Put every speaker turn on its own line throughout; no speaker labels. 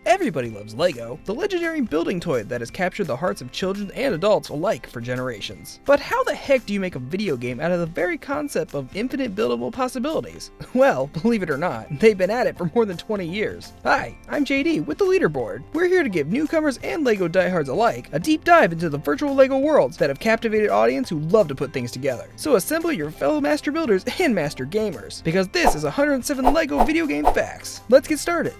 Everybody loves Lego, the legendary building toy that has captured the hearts of children and adults alike for generations. But how the heck do you make a video game out of the very concept of infinite buildable possibilities? Well, believe it or not, they've been at it for more than 20 years. Hi, I'm JD with the Leaderboard. We're here to give newcomers and Lego diehards alike a deep dive into the virtual Lego worlds that have captivated audience who love to put things together. So assemble your fellow master builders and master gamers, because this is 107 Lego video game facts. Let's get started.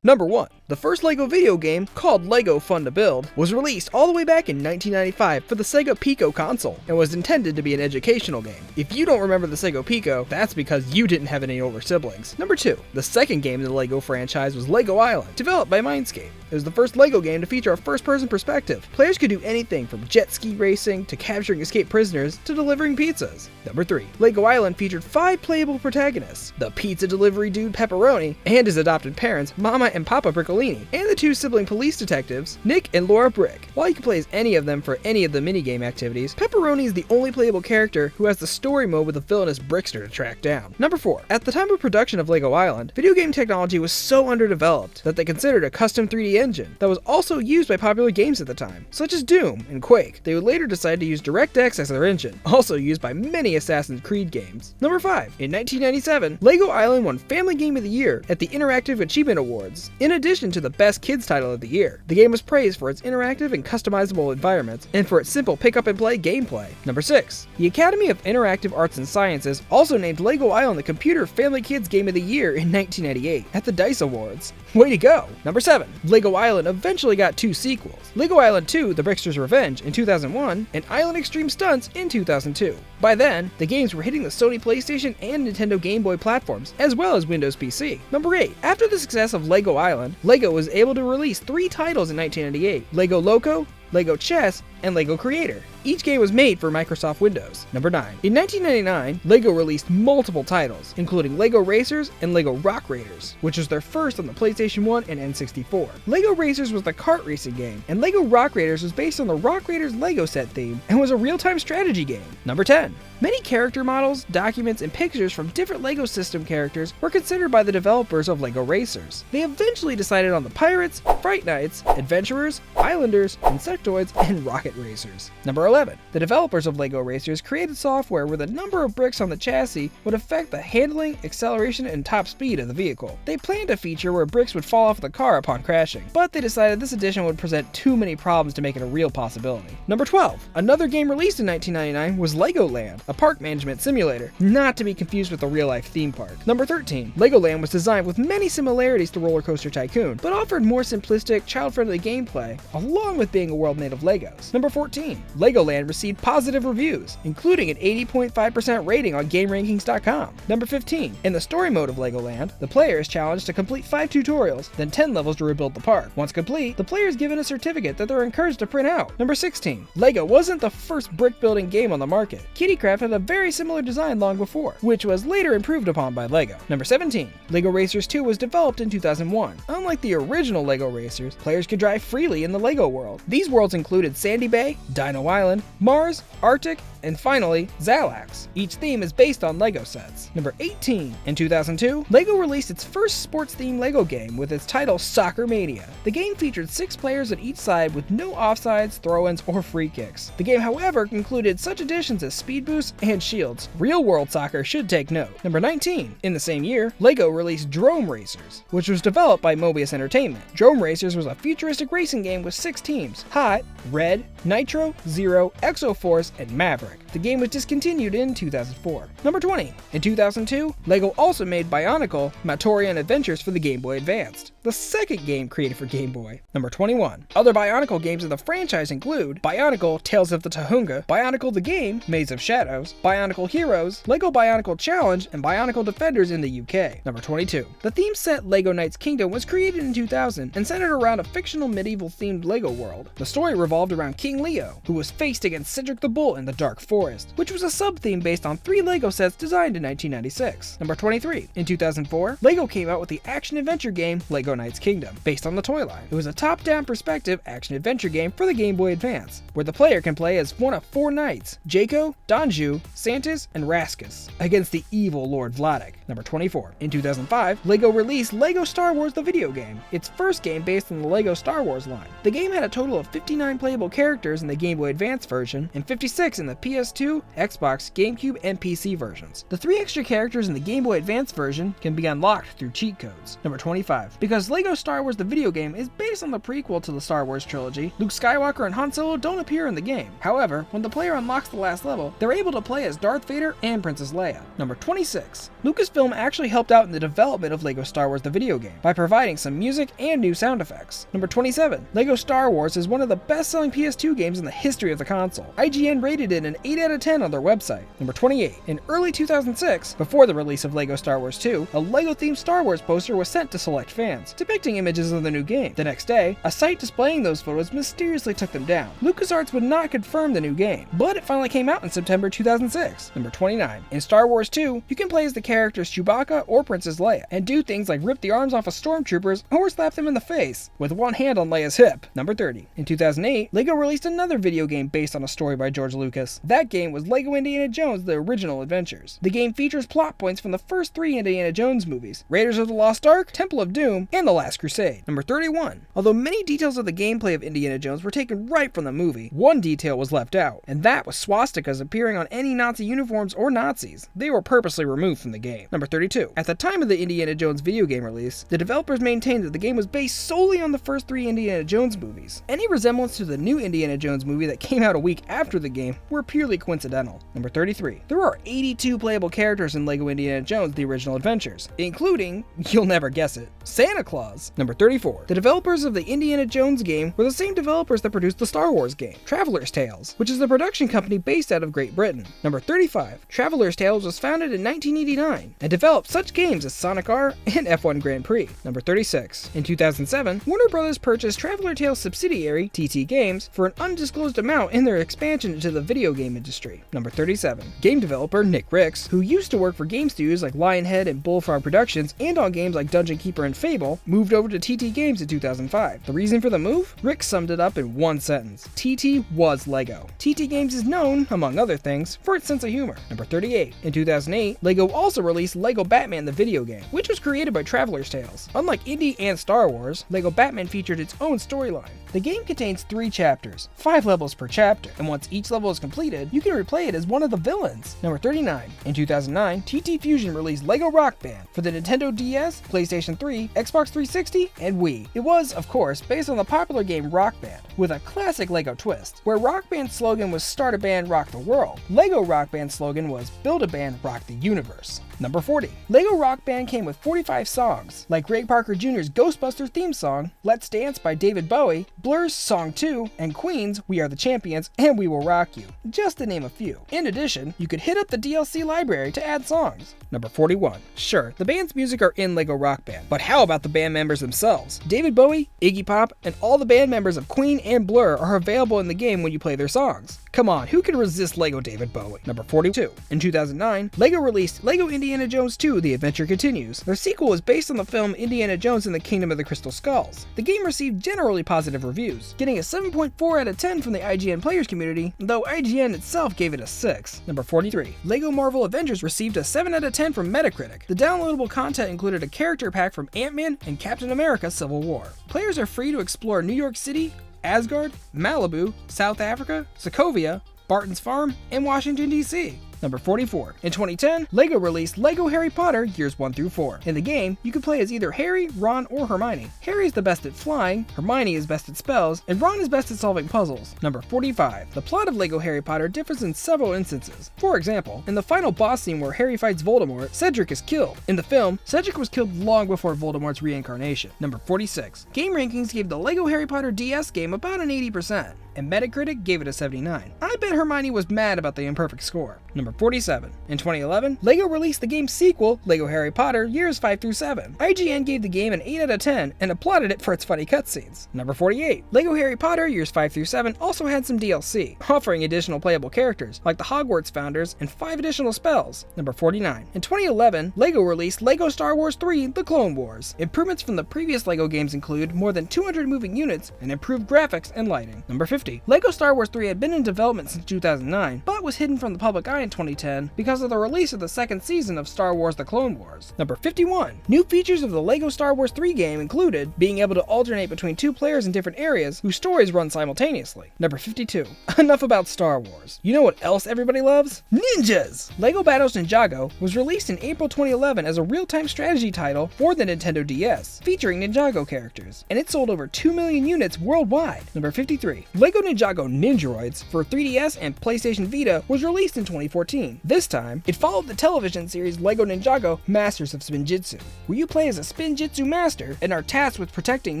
Number 1. The first Lego video game, called Lego Fun to Build, was released all the way back in 1995 for the Sega Pico console, and was intended to be an educational game. If you don't remember the Sega Pico, that's because you didn't have any older siblings. Number 2. The second game in the Lego franchise was Lego Island, developed by Mindscape. It was the first Lego game to feature a first-person perspective. Players could do anything from jet ski racing, to capturing escaped prisoners, to delivering pizzas. Number 3. Lego Island featured 5 playable protagonists: the pizza delivery dude Pepperoni, and his adopted parents, Mama and Papa Briccolini, and the 2 sibling police detectives, Nick and Laura Brick. While you can play as any of them for any of the minigame activities, Pepperoni is the only playable character who has the story mode with a villainous Brickster to track down. Number 4. At the time of production of Lego Island, video game technology was so underdeveloped that they considered a custom 3D engine that was also used by popular games at the time, such as Doom and Quake. They would later decide to use DirectX as their engine, also used by many Assassin's Creed games. Number 5. In 1997, Lego Island won Family Game of the Year at the Interactive Achievement Awards, in addition to the Best Kids title of the year. The game was praised for its interactive and customizable environments, and for its simple pick-up-and-play gameplay. Number 6. The Academy of Interactive Arts and Sciences also named Lego Island the Computer Family Kids Game of the Year in 1998 at the DICE Awards. Way to go! Number 7. Lego Island eventually got 2 sequels: Lego Island 2: The Brickster's Revenge in 2001, and Island Extreme Stunts in 2002. By then, the games were hitting the Sony PlayStation and Nintendo Game Boy platforms, as well as Windows PC. Number 8. After the success of Lego Island, Lego was able to release 3 titles in 1998: Lego Loco, Lego Chess, and Lego Creator. Each game was made for Microsoft Windows. Number 9. In 1999, Lego released multiple titles, including Lego Racers and Lego Rock Raiders, which was their first on the PlayStation 1 and N64. Lego Racers was the kart racing game, and Lego Rock Raiders was based on the Rock Raiders Lego set theme, and was a real-time strategy game. Number 10. Many character models, documents, and pictures from different Lego system characters were considered by the developers of Lego Racers. They eventually decided on the Pirates, Fright Knights, Adventurers, Islanders, Insectoids, and Rocket Racers. Number 11. The developers of Lego Racers created software where the number of bricks on the chassis would affect the handling, acceleration, and top speed of the vehicle. They planned a feature where bricks would fall off the car upon crashing, but they decided this addition would present too mmany problems to make it a real possibility. Number 12. Another game released in 1999 was Legoland, a park management simulator, not to be confused with a real-life theme park. Number 13. Legoland was designed with many similarities to Roller Coaster Tycoon, but offered more simplistic, child-friendly gameplay, along with being a world made of Legos. Number 14. Legoland received positive reviews, including an 80.5% rating on GameRankings.com. Number 15. In the story mode of Legoland, the player is challenged to complete 5 tutorials, then 10 levels to rebuild the park. Once complete, the player is given a certificate that they're encouraged to print out. Number 16. Lego wasn't the first brick-building game on the market. Kittycraft had a very similar design long before, which was later improved upon by Lego. Number 17. Lego Racers 2 was developed in 2001. Unlike the original Lego Racers, players could drive freely in the Lego world. These worlds included Sandy Bay, Dino Island, Mars, Arctic, and finally, Xalax. Each theme is based on Lego sets. Number 18. In 2002, Lego released its first sports-themed Lego game with its title Soccer Mania. The game featured 6 players on each side with no offsides, throw-ins, or free kicks. The game, however, included such additions as speed boosts and shields. Real-world soccer should take note. Number 19. In the same year, Lego released Drome Racers, which was developed by Mobius Entertainment. Drome Racers was a futuristic racing game with 6 teams: Hot, Red, Nitro, Zero, Exoforce, and Maverick. The game was discontinued in 2004. Number 20. In 2002, Lego also made Bionicle Matorian Adventures for the Game Boy Advance, the second game created for Game Boy. Number 21. Other Bionicle games in the franchise include Bionicle Tales of the Tahunga, Bionicle the Game, Maze of Shadows, Bionicle Heroes, Lego Bionicle Challenge, and Bionicle Defenders in the UK. Number 22. The theme set Lego Knights Kingdom was created in 2000 and centered around a fictional medieval-themed Lego world. The story revolved around King Leo, who was faced against Cedric the Bull in the Dark Forest. Forest, which was a sub-theme based on 3 LEGO sets designed in 1996. Number 23. In 2004, LEGO came out with the action-adventure game LEGO Knights Kingdom, based on the toy line. It was a top-down perspective action-adventure game for the Game Boy Advance, where the player can play as one of 4 knights, Jaco, Donju, Santis, and Raskus, against the evil Lord Vladek. Number 24. In 2005, LEGO released LEGO Star Wars the video game, its first game based on the LEGO Star Wars line. The game had a total of 59 playable characters in the Game Boy Advance version, and 56 in the PS2, Xbox, GameCube, and PC versions. The 3 extra characters in the Game Boy Advance version can be unlocked through cheat codes. Number 25. Because LEGO Star Wars the video game is based on the prequel to the Star Wars trilogy, Luke Skywalker and Han Solo don't appear in the game. However, when the player unlocks the last level, they're able to play as Darth Vader and Princess Leia. Number 26. Lucasfilm actually helped out in the development of LEGO Star Wars the video game by providing some music and new sound effects. Number 27. LEGO Star Wars is one of the best-selling PS2 games in the history of the console. IGN rated it an 8 out of 10 on their website. Number 28. In early 2006, before the release of LEGO Star Wars 2, a LEGO-themed Star Wars poster was sent to select fans, depicting images of the new game. The next day, a site displaying those photos mysteriously took them down. LucasArts would not confirm the new game, but it finally came out in September 2006. Number 29. In Star Wars 2, you can play as the characters Chewbacca or Princess Leia, and do things like rip the arms off of stormtroopers or slap them in the face, with one hand on Leia's hip. Number 30. In 2008, LEGO released another video game based on a story by George Lucas. That game was LEGO Indiana Jones: The Original Adventures. The game features plot points from the first 3 Indiana Jones movies, Raiders of the Lost Ark, Temple of Doom, and The Last Crusade. Number 31. Although many details of the gameplay of Indiana Jones were taken right from the movie, one detail was left out, and that was swastikas appearing on any Nazi uniforms or Nazis. They were purposely removed from the game. Number 32. At the time of the Indiana Jones video game release, the developers maintained that the game was based solely on the first 3 Indiana Jones movies. Any resemblance to the new Indiana Jones movie that came out a week after the game were purely coincidental. Number 33. There are 82 playable characters in LEGO Indiana Jones: The Original Adventures, including, you'll never guess it, Santa Claus. Number 34. The developers of the Indiana Jones game were the same developers that produced the Star Wars game, Traveler's Tales, which is the production company based out of Great Britain. Number 35. Traveler's Tales was founded in 1989 and developed such games as Sonic R and F1 Grand Prix. Number 36. In 2007, Warner Brothers purchased Traveler's Tales subsidiary, TT Games, for an undisclosed amount in their expansion into the video game industry. Number 37. Game developer Nick Ricks, who used to work for game studios like Lionhead and Bullfrog Productions and on games like Dungeon Keeper and Fable, moved over to TT Games in 2005. The reason for the move? Ricks summed it up in one sentence: TT was LEGO. TT Games is known, among other things, for its sense of humor. Number 38. In 2008, LEGO also released LEGO Batman the video game, which was created by Traveler's Tales. Unlike Indy and Star Wars, LEGO Batman featured its own storyline. The game contains 3 chapters, 5 levels per chapter, and once each level is completed, you can replay it as one of the villains. Number 39. In 2009, TT Fusion released LEGO Rock Band for the Nintendo DS, PlayStation 3, Xbox 360, and Wii. It was, of course, based on the popular game Rock Band, with a classic LEGO twist. Where Rock Band's slogan was "Start a band, rock the world," LEGO Rock Band's slogan was "Build a band, rock the universe." Number 40. LEGO Rock Band came with 45 songs, like Greg Parker Jr.'s Ghostbusters theme song, Let's Dance by David Bowie, Blur's Song 2, and Queen's We Are the Champions and We Will Rock You, just to name a few. In addition, you could hit up the DLC library to add songs. Number 41. Sure, the band's music are in LEGO Rock Band, but how about the band members themselves? David Bowie, Iggy Pop, and all the band members of Queen and Blur are available in the game when you play their songs. Come on, who can resist LEGO David Bowie? Number 42. In 2009, LEGO released LEGO Indiana Jones 2: The Adventure Continues. Their sequel was based on the film Indiana Jones and the Kingdom of the Crystal Skulls. The game received generally positive reviews, getting a 7.4 out of 10 from the IGN players community, though IGN itself gave it a 6. Number 43. LEGO Marvel Avengers received a 7 out of 10 from Metacritic. The downloadable content included a character pack from Ant-Man and Captain America: Civil War. Players are free to explore New York City, Asgard, Malibu, South Africa, Sokovia, Barton's Farm, and Washington, D.C. Number 44. In 2010, LEGO released LEGO Harry Potter Years 1 through 4. In the game, you can play as either Harry, Ron, or Hermione. Harry is the best at flying, Hermione is best at spells, and Ron is best at solving puzzles. Number 45. The plot of LEGO Harry Potter differs in several instances. For example, in the final boss scene where Harry fights Voldemort, Cedric is killed. In the film, Cedric was killed long before Voldemort's reincarnation. Number 46. Game rankings gave the LEGO Harry Potter DS game about an 80%. and Metacritic gave it a 79. I bet Hermione was mad about the imperfect score. Number 47. In 2011, LEGO released the game's sequel, LEGO Harry Potter Years 5 through 7. IGN gave the game an 8 out of 10 and applauded it for its funny cutscenes. Number 48. LEGO Harry Potter Years 5 through 7 also had some DLC, offering additional playable characters like the Hogwarts founders and 5 additional spells. Number 49. In 2011, LEGO released LEGO Star Wars 3 The Clone Wars. Improvements from the previous LEGO games include more than 200 moving units and improved graphics and lighting. Number 50. LEGO Star Wars 3 had been in development since 2009, but was hidden from the public eye in 2010 because of the release of the second season of Star Wars The Clone Wars. Number 51. New features of the LEGO Star Wars 3 game included being able to alternate between 2 players in different areas whose stories run simultaneously. Number 52. Enough about Star Wars. You know what else everybody loves? Ninjas! LEGO Battles Ninjago was released in April 2011 as a real-time strategy title for the Nintendo DS, featuring Ninjago characters, and it sold over 2 million units worldwide. Number 53. LEGO Ninjago Ninjaroids for 3DS and PlayStation Vita was released in 2014. This time, it followed the television series LEGO Ninjago Masters of Spinjitzu, where you play as a Spinjitzu master and are tasked with protecting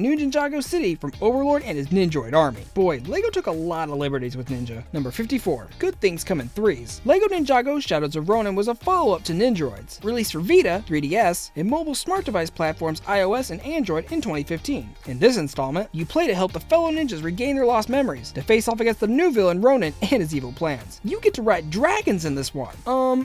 New Ninjago City from Overlord and his Ninjaroid army. Boy, LEGO took a lot of liberties with Ninja. Number 54. Good things come in threes. LEGO Ninjago Shadows of Ronin was a follow-up to Ninjaroids, released for Vita, 3DS, and mobile smart device platforms iOS and Android in 2015. In this installment, you play to help the fellow ninjas regain their lost memories, to face off against the new villain Ronin and his evil plans. You get to ride dragons in this one.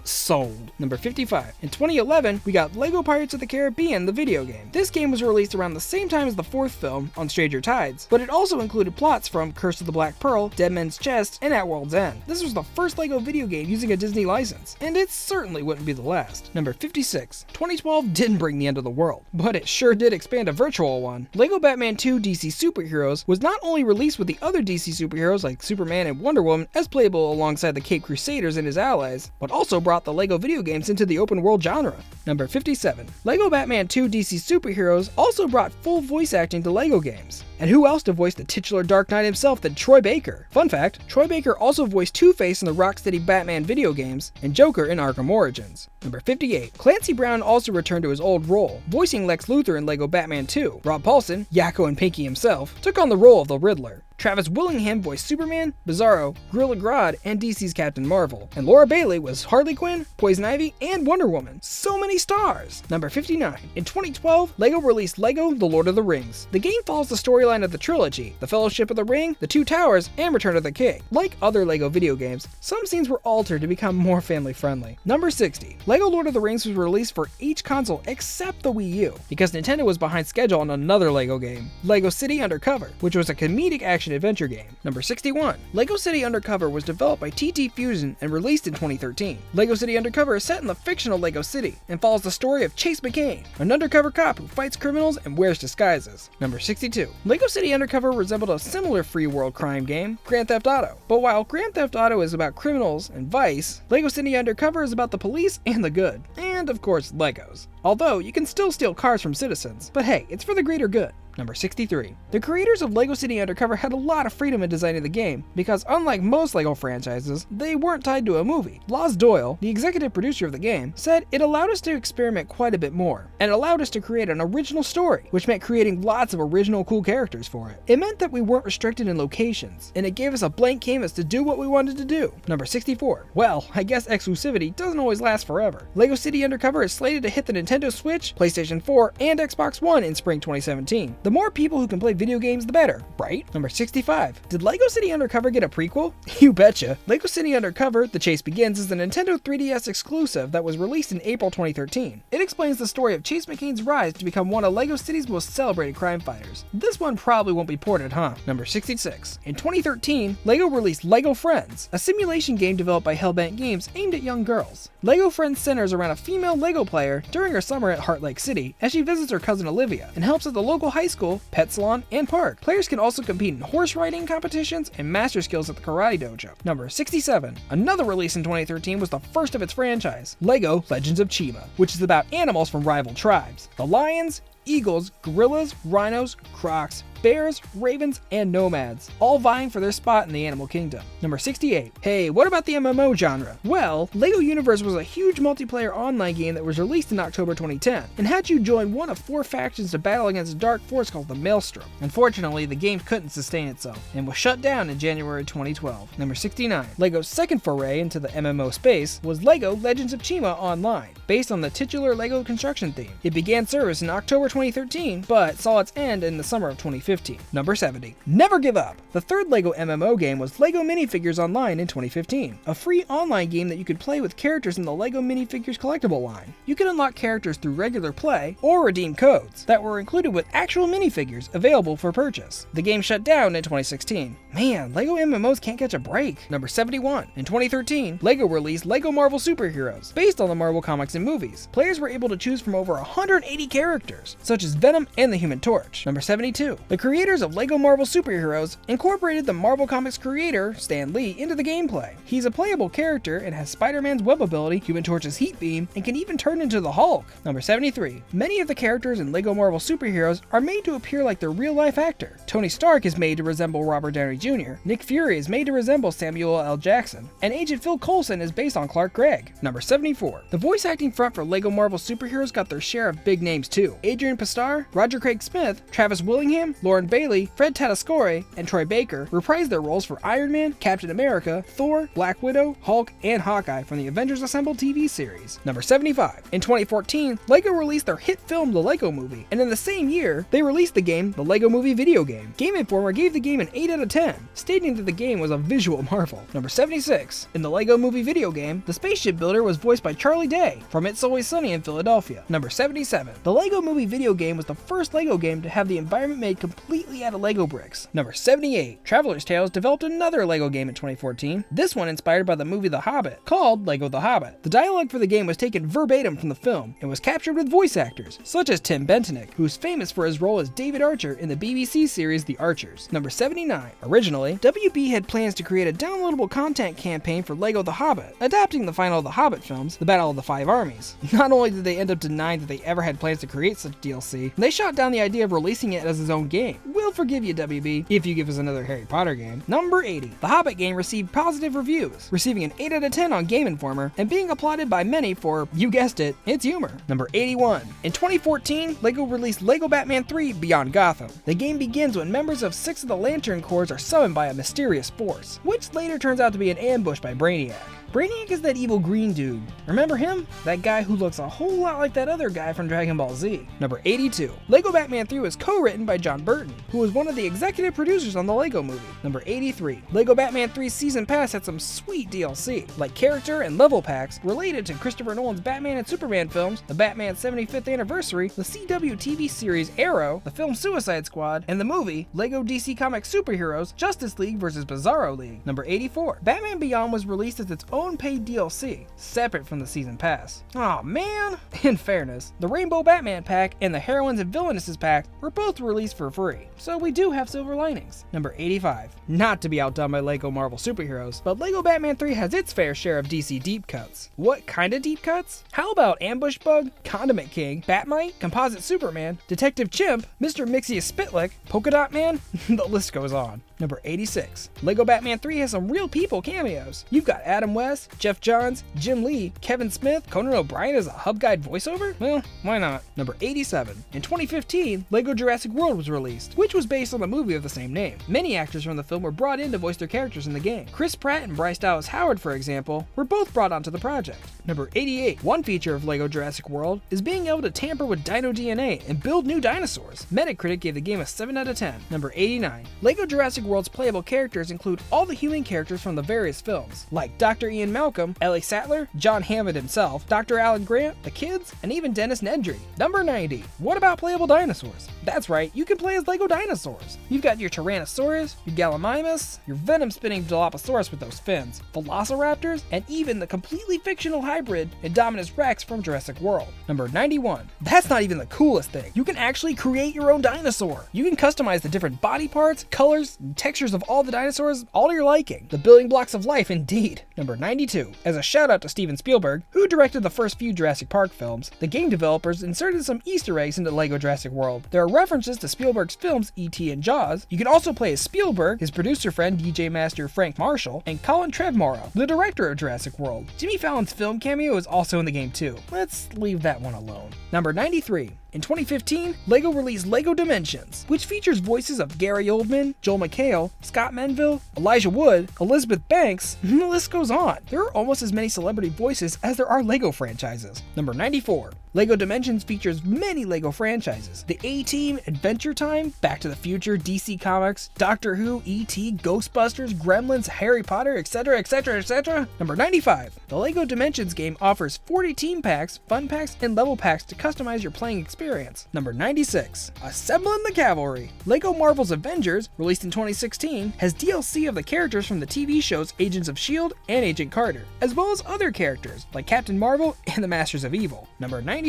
Sold. Number 55. In 2011, we got LEGO Pirates of the Caribbean, the video game. This game was released around the same time as the fourth film, On Stranger Tides, but it also included plots from Curse of the Black Pearl, Dead Men's Chest, and At World's End. This was the first LEGO video game using a Disney license, and it certainly wouldn't be the last. Number 56. 2012 didn't bring the end of the world, but it sure did expand a virtual one. LEGO Batman 2 DC Superheroes was not only released with the other DC superheroes like Superman and Wonder Woman as playable alongside the Caped Crusaders and his allies, but also brought the LEGO video games into the open world genre. Number 57. LEGO Batman 2 DC Superheroes also brought full voice acting to LEGO games. And who else to voice the titular Dark Knight himself than Troy Baker? Fun fact, Troy Baker also voiced Two-Face in the Rocksteady Batman video games and Joker in Arkham Origins. Number 58. Clancy Brown also returned to his old role, voicing Lex Luthor in LEGO Batman 2. Rob Paulsen, Yakko and Pinky himself, took on the role of the Riddler. Travis Willingham voiced Superman, Bizarro, Gorilla Grodd, and DC's Captain Marvel. And Laura Bailey was Harley Quinn, Poison Ivy, and Wonder Woman. So many stars! Number 59. In 2012, LEGO released LEGO The Lord of the Rings. The game follows the storyline of the trilogy, The Fellowship of the Ring, The Two Towers, and Return of the King. Like other LEGO video games, some scenes were altered to become more family-friendly. Number 60. LEGO Lord of the Rings was released for each console except the Wii U, because Nintendo was behind schedule on another LEGO game, LEGO City Undercover, which was a comedic action-adventure game. Number 61. LEGO City Undercover was developed by TT Fusion and released in 2013. LEGO City Undercover is set in the fictional LEGO City and follows the story of Chase McCain, an undercover cop who fights criminals and wears disguises. Number 62. LEGO City Undercover resembled a similar free world crime game, Grand Theft Auto. But while Grand Theft Auto is about criminals and vice, LEGO City Undercover is about the police and the good. And of course, Legos. Although you can still steal cars from citizens, but hey, it's for the greater good. Number 63. The creators of LEGO City Undercover had a lot of freedom in designing the game, because unlike most LEGO franchises, they weren't tied to a movie. Loz Doyle, the executive producer of the game, said it allowed us to experiment quite a bit more, and allowed us to create an original story, which meant creating lots of original cool characters for it. It meant that we weren't restricted in locations, and it gave us a blank canvas to do what we wanted to do. Number 64. Well, I guess exclusivity doesn't always last forever. LEGO City Undercover is slated to hit the Nintendo Switch, PlayStation 4, and Xbox One in spring 2017. The more people who can play video games, the better, right? Number 65. Did LEGO City Undercover get a prequel? You betcha. LEGO City Undercover, The Chase Begins is a Nintendo 3DS exclusive that was released in April 2013. It explains the story of Chase McCain's rise to become one of LEGO City's most celebrated crime fighters. This one probably won't be ported, huh? Number 66. In 2013, LEGO released LEGO Friends, a simulation game developed by Hellbent Games aimed at young girls. LEGO Friends centers around a female LEGO player during her summer at Heart Lake City as she visits her cousin Olivia and helps at the local high school, pet salon, and park. Players can also compete in horse riding competitions and master skills at the karate dojo. Number 67. Another release in 2013 was the first of its franchise, LEGO Legends of Chima, which is about animals from rival tribes. The lions, eagles, gorillas, rhinos, crocs, bears, ravens, and nomads, all vying for their spot in the animal kingdom. Number 68. Hey, what about the MMO genre? Well, LEGO Universe was a huge multiplayer online game that was released in October 2010, and had you join one of 4 factions to battle against a dark force called the Maelstrom. Unfortunately, the game couldn't sustain itself, and was shut down in January 2012. Number 69. LEGO's second foray into the MMO space was LEGO Legends of Chima Online, based on the titular LEGO construction theme. It began service in October 2013, but saw its end in the summer of 2015. Number 70. Never Give Up! The third LEGO MMO game was LEGO Minifigures Online in 2015, a free online game that you could play with characters in the LEGO Minifigures collectible line. You could unlock characters through regular play, or redeem codes that were included with actual minifigures available for purchase. The game shut down in 2016. Man, LEGO MMOs can't catch a break. Number 71. In 2013, LEGO released LEGO Marvel Superheroes, based on the Marvel comics and movies. Players were able to choose from over 180 characters, such as Venom and the Human Torch. Number 72. The creators of LEGO Marvel Superheroes incorporated the Marvel Comics creator, Stan Lee, into the gameplay. He's a playable character and has Spider-Man's web ability, Human Torch's heat beam, and can even turn into the Hulk. Number 73. Many of the characters in LEGO Marvel Superheroes are made to appear like their real-life actor. Tony Stark is made to resemble Robert Downey Jr., Nick Fury is made to resemble Samuel L. Jackson, and Agent Phil Coulson is based on Clark Gregg. Number 74. The voice acting front for LEGO Marvel Superheroes got their share of big names too. Adrian Pastar, Roger Craig Smith, Travis Willingham, Lauren Bailey, Fred Tatasciore, and Troy Baker reprised their roles for Iron Man, Captain America, Thor, Black Widow, Hulk, and Hawkeye from the Avengers Assemble TV series. Number 75. In 2014, LEGO released their hit film The Lego Movie, and in the same year, they released the game The Lego Movie Video Game. Game Informer gave the game an 8 out of 10, stating that the game was a visual marvel. Number 76. In the Lego Movie Video Game, the spaceship builder was voiced by Charlie Day from It's Always Sunny in Philadelphia. Number 77. The Lego Movie Video Game was the first Lego game to have the environment made completely out of Lego bricks. Number 78. Traveler's Tales developed another Lego game in 2014, this one inspired by the movie The Hobbit, called Lego The Hobbit. The dialogue for the game was taken verbatim from the film, and was captured with voice actors, such as Tim Bentonick, who's famous for his role as David Archer in the BBC series The Archers. Number 79. Originally, WB had plans to create a downloadable content campaign for Lego The Hobbit, adapting the final of the Hobbit films, The Battle of the Five Armies. Not only did they end up denying that they ever had plans to create such DLC, they shot down the idea of releasing it as his own game. We'll forgive you, WB, if you give us another Harry Potter game. Number 80. The Hobbit game received positive reviews, receiving an 8 out of 10 on Game Informer, and being applauded by many for, you guessed it, its humor. Number 81. In 2014, LEGO released LEGO Batman 3 Beyond Gotham. The game begins when members of 6 of the Lantern Corps are summoned by a mysterious force, which later turns out to be an ambush by Brainiac. Brainiac is that evil green dude. Remember him? That guy who looks a whole lot like that other guy from Dragon Ball Z. Number 82. LEGO Batman 3 was co-written by John Burton, who was one of the executive producers on the LEGO movie. Number 83. LEGO Batman 3 Season Pass had some sweet DLC, like character and level packs related to Christopher Nolan's Batman and Superman films, the Batman 75th Anniversary, the CW TV series Arrow, the film Suicide Squad, and the movie LEGO DC Comics Superheroes Justice League vs. Bizarro League. Number 84. Batman Beyond was released as its own paid DLC, separate from the season pass. Aw man! In fairness, the Rainbow Batman pack and the Heroines and Villainesses pack were both released for free, so we do have silver linings. Number 85. Not to be outdone by LEGO Marvel Superheroes, but LEGO Batman 3 has its fair share of DC deep cuts. What kind of deep cuts? How about Ambush Bug, Condiment King, Batmite, Composite Superman, Detective Chimp, Mr. Mixius Spitlick, Polka Dot Man? The list goes on. Number 86. LEGO Batman 3 has some real people cameos. You've got Adam West, Jeff Johns, Jim Lee, Kevin Smith, Conan O'Brien as a hub guide voiceover? Well, why not? Number 87. In 2015, LEGO Jurassic World was released, which was based on the movie of the same name. Many actors from the film were brought in to voice their characters in the game. Chris Pratt and Bryce Dallas Howard, for example, were both brought onto the project. Number 88. One feature of LEGO Jurassic World is being able to tamper with dino DNA and build new dinosaurs. Metacritic gave the game a 7 out of 10. Number 89. LEGO Jurassic World's playable characters include all the human characters from the various films, like Dr. Ian Malcolm, Ellie Sattler, John Hammond himself, Dr. Alan Grant, the kids, and even Dennis Nedry. Number 90. What about playable dinosaurs? That's right, you can play as LEGO dinosaurs. You've got your Tyrannosaurus, your Gallimimus, your venom-spitting Dilophosaurus with those fins, Velociraptors, and even the completely fictional hybrid Indominus Rex from Jurassic World. Number 91. That's not even the coolest thing. You can actually create your own dinosaur. You can customize the different body parts, colors, adding textures of all the dinosaurs, all to your liking. The building blocks of life, indeed. Number 92. As a shout out to Steven Spielberg, who directed the first few Jurassic Park films, the game developers inserted some Easter eggs into LEGO Jurassic World. There are references to Spielberg's films E.T. and Jaws. You can also play as Spielberg, his producer friend DJ Master Frank Marshall, and Colin Trevorrow, the director of Jurassic World. Jimmy Fallon's film cameo is also in the game too. Let's leave that one alone. Number 93. In 2015, LEGO released LEGO Dimensions, which features voices of Gary Oldman, Joel McHale, Scott Menville, Elijah Wood, Elizabeth Banks, and the list goes on. There are almost as many celebrity voices as there are LEGO franchises. Number 94. LEGO Dimensions features many LEGO franchises. The A-Team, Adventure Time, Back to the Future, DC Comics, Doctor Who, E.T., Ghostbusters, Gremlins, Harry Potter, etc., etc., etc. Number 95. The LEGO Dimensions game offers 40 team packs, fun packs, and level packs to customize your playing experience. Number 96. Assembling the Cavalry. LEGO Marvel's Avengers, released in 2016, has DLC of the characters from the TV shows Agents of S.H.I.E.L.D. and Agent Carter, as well as other characters like Captain Marvel and the Masters of Evil. Number 97.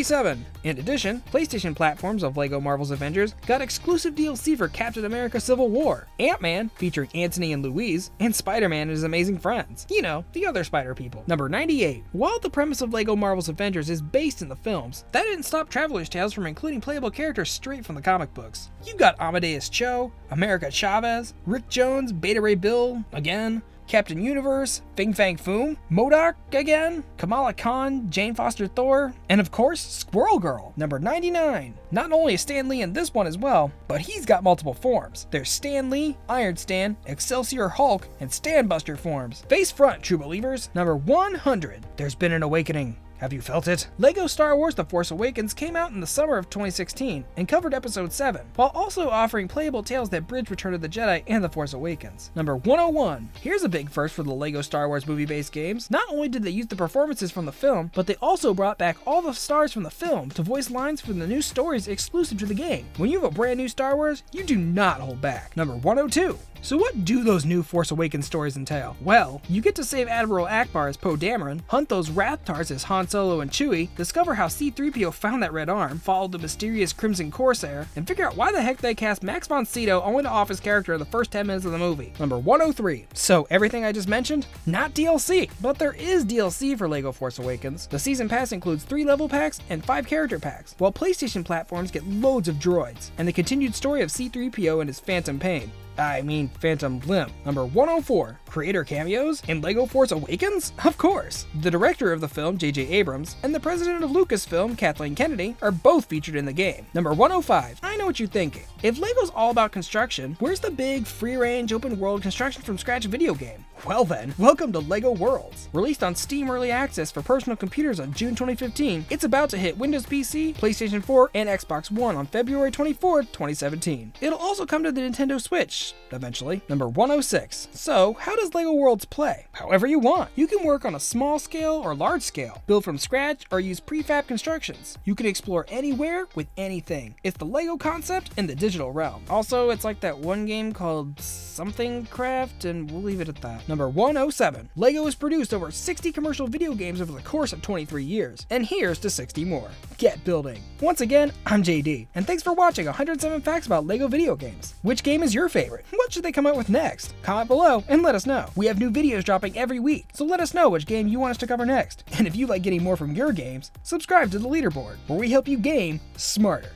In addition, PlayStation platforms of LEGO Marvel's Avengers got exclusive DLC for Captain America Civil War, Ant-Man, featuring Anthony and Louise, and Spider-Man and his amazing friends. You know, the other spider people. Number 98. While the premise of LEGO Marvel's Avengers is based in the films, that didn't stop Traveler's Tales from including playable characters straight from the comic books. You've got Amadeus Cho, America Chavez, Rick Jones, Beta Ray Bill, again, Captain Universe, Fing Fang Foom, MODOK again, Kamala Khan, Jane Foster Thor, and of course, Squirrel Girl. Number 99. Not only is Stan Lee in this one as well, but he's got multiple forms. There's Stan Lee, Iron Stan, Excelsior Hulk, and Stan Buster forms. Face front, true believers. Number 100. There's been an awakening. Have you felt it? LEGO Star Wars The Force Awakens came out in the summer of 2016 and covered Episode 7, while also offering playable tales that bridge Return of the Jedi and The Force Awakens. Number 101. Here's a big first for the LEGO Star Wars movie-based games. Not only did they use the performances from the film, but they also brought back all the stars from the film to voice lines for the new stories exclusive to the game. When you have a brand new Star Wars, you do not hold back. Number 102. So what do those new Force Awakens stories entail? Well, you get to save Admiral Akbar as Poe Dameron, hunt those Rathtars as Han Solo and Chewie, discover how C-3PO found that red arm, follow the mysterious Crimson Corsair, and figure out why the heck they cast Max von Sydow only to off his character in the first 10 minutes of the movie. Number 103. So everything I just mentioned? Not DLC, but there is DLC for LEGO Force Awakens. The season pass includes 3 level packs and 5 character packs, while PlayStation platforms get loads of droids, and the continued story of C-3PO and his Phantom Pain. Phantom Limb. Number 104. Creator cameos in LEGO Force Awakens? Of course! The director of the film, J.J. Abrams, and the president of Lucasfilm, Kathleen Kennedy, are both featured in the game. Number 105. I know what you're thinking. If LEGO's all about construction, where's the big, free-range, open-world construction from scratch video game? Well then, welcome to LEGO Worlds. Released on Steam Early Access for personal computers on June 2015, it's about to hit Windows PC, PlayStation 4, and Xbox One on February 24, 2017. It'll also come to the Nintendo Switch eventually. Number 106. So, how does LEGO Worlds play? However you want. You can work on a small scale or large scale, build from scratch, or use prefab constructions. You can explore anywhere with anything. It's the LEGO concept in the digital realm. Also, it's like that one game called Something Craft, and we'll leave it at that. Number 107. LEGO has produced over 60 commercial video games over the course of 23 years, and here's to 60 more. Get building. Once again, I'm JD, and thanks for watching 107 facts about LEGO video games. Which game is your favorite? What should they come out with next? Comment below and let us know. We have new videos dropping every week, so let us know which game you want us to cover next. And if you like getting more from your games, subscribe to the Leaderboard, where we help you game smarter.